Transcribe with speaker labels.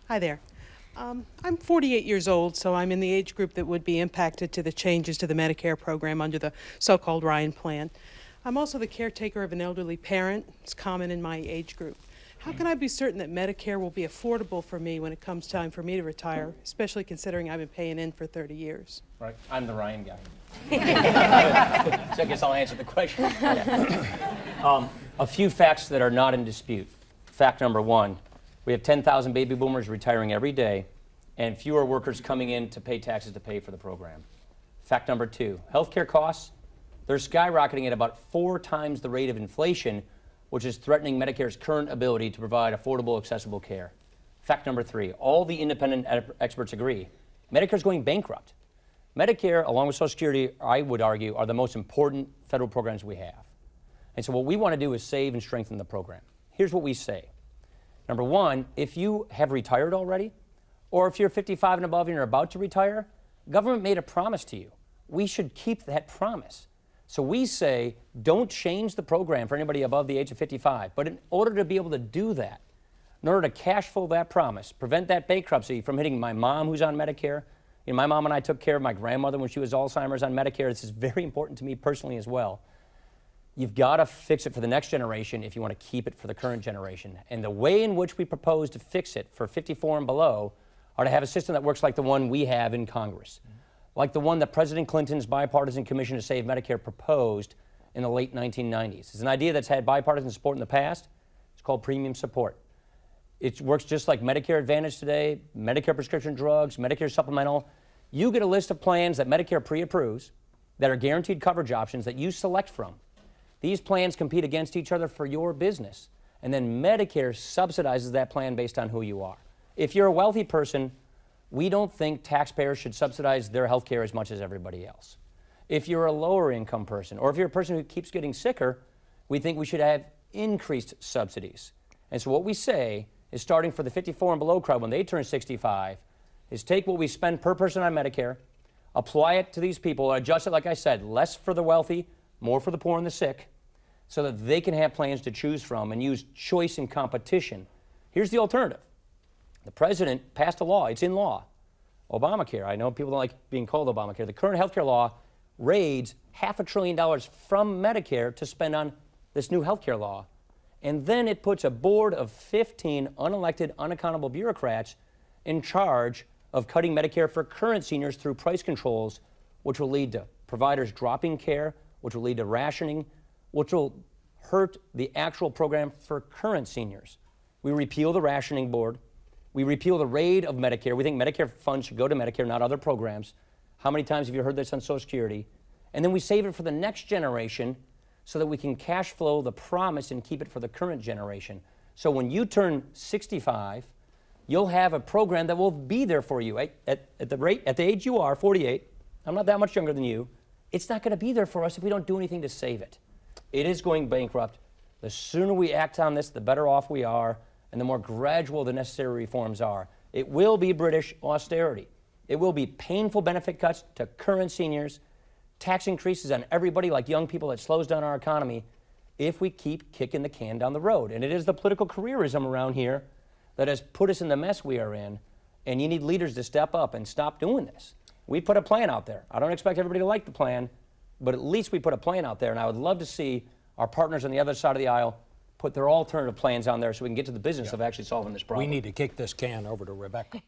Speaker 1: Hi there. I'm 48 years old, so I'm in the age group that would be impacted to the changes to the Medicare program under the so-called Ryan plan. I'm also the caretaker of an elderly parent. It's common in my age group. How can I be certain that Medicare will be affordable for me when it comes time for me to retire, especially considering I've been paying in for 30 years?
Speaker 2: Right, I'm the Ryan guy. So I guess I'll answer the question. A few facts that are not in dispute. Fact number one, we have 10,000 baby boomers retiring every day and fewer workers coming in to pay taxes to pay for the program. Fact number two, healthcare costs, they're skyrocketing at about 4 times the rate of inflation, which is threatening Medicare's current ability to provide affordable, accessible care. Fact number three, all the independent experts agree, Medicare's going bankrupt. Medicare, along with Social Security, I would argue, are the most important federal programs we have. And so what we want to do is save and strengthen the program. Here's what we say. Number one, if you have retired already, or if you're 55 and above and you're about to retire, government made a promise to you. We should keep that promise. So we say, don't change the program for anybody above the age of 55. But in order to be able to do that, in order to cash flow that promise, prevent that bankruptcy from hitting my mom who's on Medicare, you know, my mom and I took care of my grandmother when she was Alzheimer's on Medicare. This is very important to me personally as well. You've got to fix it for the next generation if you want to keep it for the current generation. And the way in which we propose to fix it for 54 and below are to have a system that works like the one we have in Congress, like the one that President Clinton's Bipartisan Commission to Save Medicare proposed in the late 1990s. It's an idea that's had bipartisan support in the past. It's called premium support. It works just like Medicare Advantage today, Medicare prescription drugs, Medicare supplemental. You get a list of plans that Medicare pre-approves that are guaranteed coverage options that you select from. These plans compete against each other for your business, and then Medicare subsidizes that plan based on who you are. If you're a wealthy person, we don't think taxpayers should subsidize their health care as much as everybody else. If you're a lower income person, or if you're a person who keeps getting sicker, we think we should have increased subsidies. And so what we say is, starting for the 54 and below crowd when they turn 65, is take what we spend per person on Medicare, apply it to these people, adjust it, like I said, less for the wealthy, more for the poor and the sick, so that they can have plans to choose from and use choice and competition. Here's the alternative. The president passed a law. It's in law. Obamacare. I know people don't like being called Obamacare. The current health care law raids $500 billion from Medicare to spend on this new health care law. And then it puts a board of 15 unelected, unaccountable bureaucrats in charge of cutting Medicare for current seniors through price controls, which will lead to providers dropping care, which will lead to rationing, which will hurt the actual program for current seniors. We repeal the rationing board. We repeal the raid of Medicare. We think Medicare funds should go to Medicare, not other programs. How many times have you heard this on Social Security? And then we save it for the next generation so that we can cash flow the promise and keep it for the current generation. So when you turn 65, you'll have a program that will be there for you at the age you are, 48. I'm not that much younger than you. It's not going to be there for us if we don't do anything to save it. It is going bankrupt. The sooner we act on this, the better off we are, and the more gradual the necessary reforms are. It will be British austerity. It will be painful benefit cuts to current seniors, tax increases on everybody like young people that slows down our economy if we keep kicking the can down the road. And it is the political careerism around here that has put us in the mess we are in, and you need leaders to step up and stop doing this. We put a plan out there. I don't expect everybody to like the plan, but at least we put a plan out there, and I would love to see our partners on the other side of the aisle put their alternative plans on there so we can get to the business of actually solving this problem.
Speaker 3: We need to kick this can over to Rebecca.